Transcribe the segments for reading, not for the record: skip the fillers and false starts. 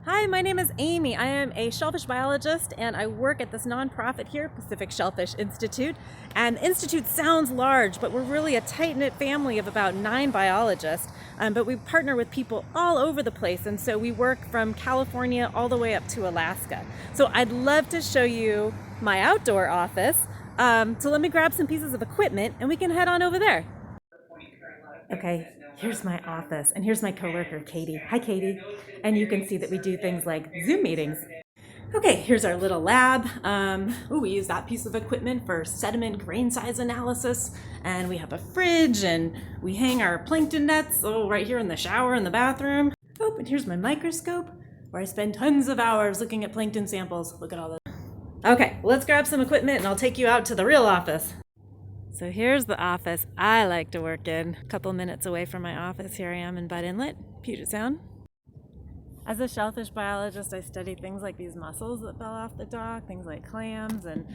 Hi, my name is Amy. I am a shellfish biologist and I work at this nonprofit here, Pacific Shellfish Institute. And the institute sounds large, but we're really a tight-knit family of about 9 biologists. But we partner with people all over the place, and so we work from California all the way up to Alaska. So I'd love to show you my outdoor office. So let me grab some pieces of equipment and we can head on over there. Okay, here's my office, and here's my coworker, Katie. Hi, Katie. And you can see that we do things like Zoom meetings. Okay, here's our little lab. We use that piece of equipment for sediment grain size analysis, and we have a fridge, and we hang our plankton nets right here in the shower in the bathroom. Oh, and here's my microscope, where I spend tons of hours looking at plankton samples. Look at all this. Okay, let's grab some equipment, and I'll take you out to the real office. So here's the office I like to work in. A couple minutes away from my office, here I am in Butt Inlet, Puget Sound. As a shellfish biologist, I study things like these mussels that fell off the dock, things like clams and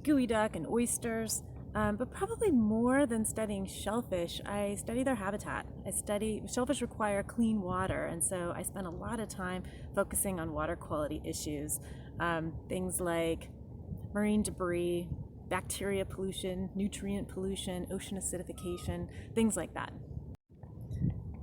gooey duck and oysters. But probably more than studying shellfish, I study their habitat. Shellfish require clean water, and so I spend a lot of time focusing on water quality issues. Things like marine debris, bacteria pollution, nutrient pollution, ocean acidification, things like that.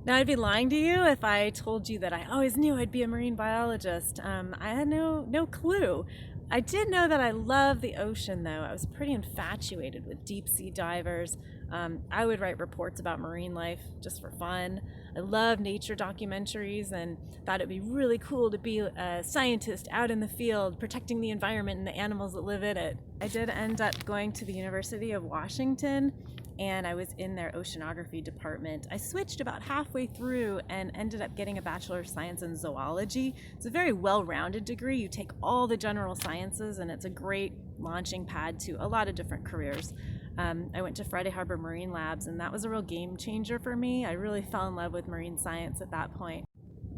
Now, I'd be lying to you if I told you that I always knew I'd be a marine biologist. I had no clue. I did know that I love the ocean, though. I was pretty infatuated with deep sea divers. I would write reports about marine life just for fun. I love nature documentaries and thought it'd be really cool to be a scientist out in the field protecting the environment and the animals that live in it. I did end up going to the University of Washington, and I was in their oceanography department. I switched about halfway through and ended up getting a Bachelor of Science in Zoology. It's a very well-rounded degree. You take all the general sciences, and it's a great launching pad to a lot of different careers. I went to Friday Harbor Marine Labs, and that was a real game changer for me. I really fell in love with marine science at that point.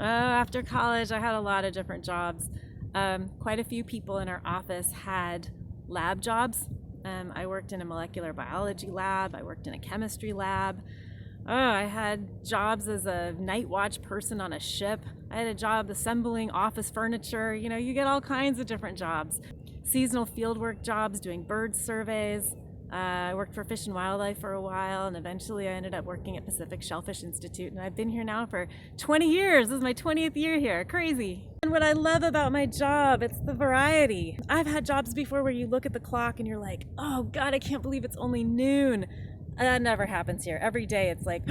After college, I had a lot of different jobs. Quite a few people in our office had lab jobs. I worked in a molecular biology lab. I worked in a chemistry lab. I had jobs as a night watch person on a ship. I had a job assembling office furniture. You know, you get all kinds of different jobs. Seasonal fieldwork jobs, doing bird surveys. I worked for Fish and Wildlife for a while, and eventually I ended up working at Pacific Shellfish Institute, and I've been here now for 20 years. This is my 20th year here. Crazy. And what I love about my job, it's the variety. I've had jobs before where you look at the clock and you're like, oh God, I can't believe it's only noon. That never happens here. Every day it's like,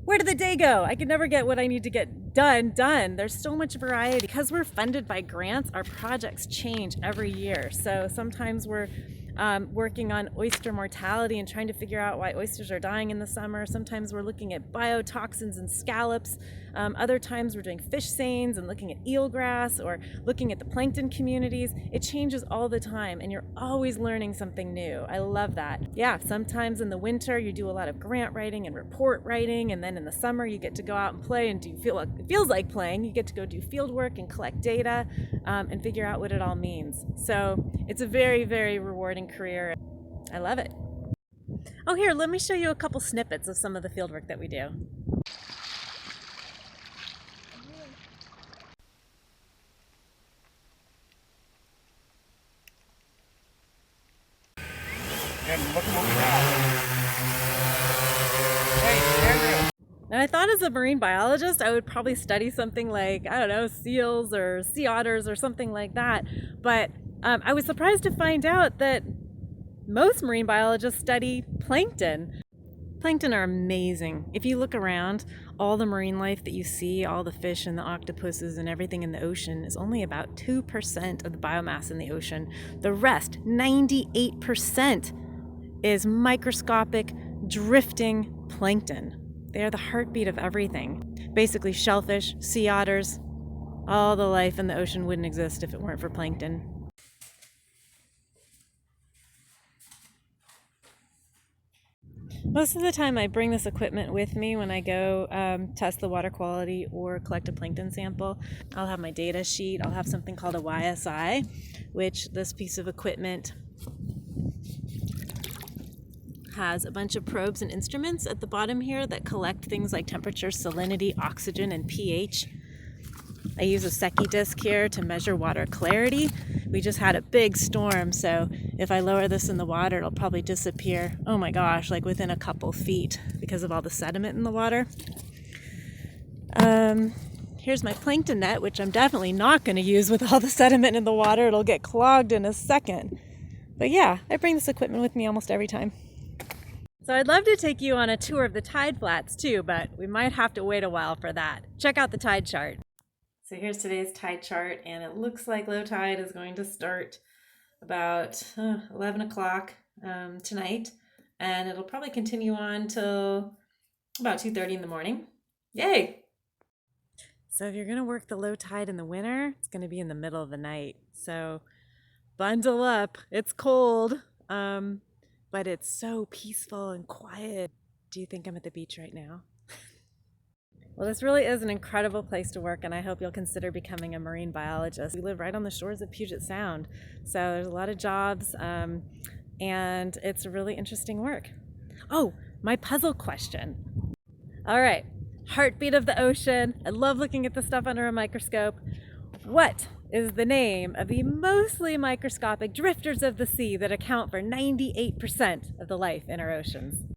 where did the day go? I can never get what I need to get done. There's so much variety. Because we're funded by grants, our projects change every year. So sometimes we're working on oyster mortality and trying to figure out why oysters are dying in the summer. Sometimes we're looking at biotoxins and scallops. Other times we're doing fish seines and looking at eelgrass or looking at the plankton communities. It changes all the time, and you're always learning something new. I love that. Yeah, sometimes in the winter you do a lot of grant writing and report writing, and then in the summer you get to go out and play and it feels like playing. You get to go do field work and collect data and figure out what it all means. So it's a very, very rewarding career. I love it. Oh, here, let me show you a couple snippets of some of the field work that we do. And look at what we have. Hey, Andrew. And I thought as a marine biologist, I would probably study something like, I don't know, seals or sea otters or something like that. But I was surprised to find out that most marine biologists study plankton. Plankton are amazing. If you look around, all the marine life that you see, all the fish and the octopuses and everything in the ocean is only about 2% of the biomass in the ocean. The rest, 98%, is microscopic, drifting plankton. They are the heartbeat of everything. Basically, shellfish, sea otters, all the life in the ocean wouldn't exist if it weren't for plankton. Most of the time I bring this equipment with me when I go test the water quality or collect a plankton sample. I'll have my data sheet. I'll have something called a YSI, which this piece of equipment has a bunch of probes and instruments at the bottom here that collect things like temperature, salinity, oxygen, and pH. I use a Secchi disc here to measure water clarity. We just had a big storm, so if I lower this in the water, it'll probably disappear, oh my gosh, like within a couple feet because of all the sediment in the water. Here's my plankton net, which I'm definitely not going to use with all the sediment in the water. It'll get clogged in a second. But yeah, I bring this equipment with me almost every time. So I'd love to take you on a tour of the tide flats too, but we might have to wait a while for that. Check out the tide chart. So here's today's tide chart, and it looks like low tide is going to start about 11 o'clock tonight, and it'll probably continue on till about 2:30 in the morning. Yay! So if you're going to work the low tide in the winter, it's going to be in the middle of the night. So bundle up. It's cold, but it's so peaceful and quiet. Do you think I'm at the beach right now? Well, this really is an incredible place to work, and I hope you'll consider becoming a marine biologist. We live right on the shores of Puget Sound, so there's a lot of jobs, and it's really interesting work. Oh, my puzzle question. All right. Heartbeat of the ocean. I love looking at the stuff under a microscope. What is the name of the mostly microscopic drifters of the sea that account for 98% of the life in our oceans?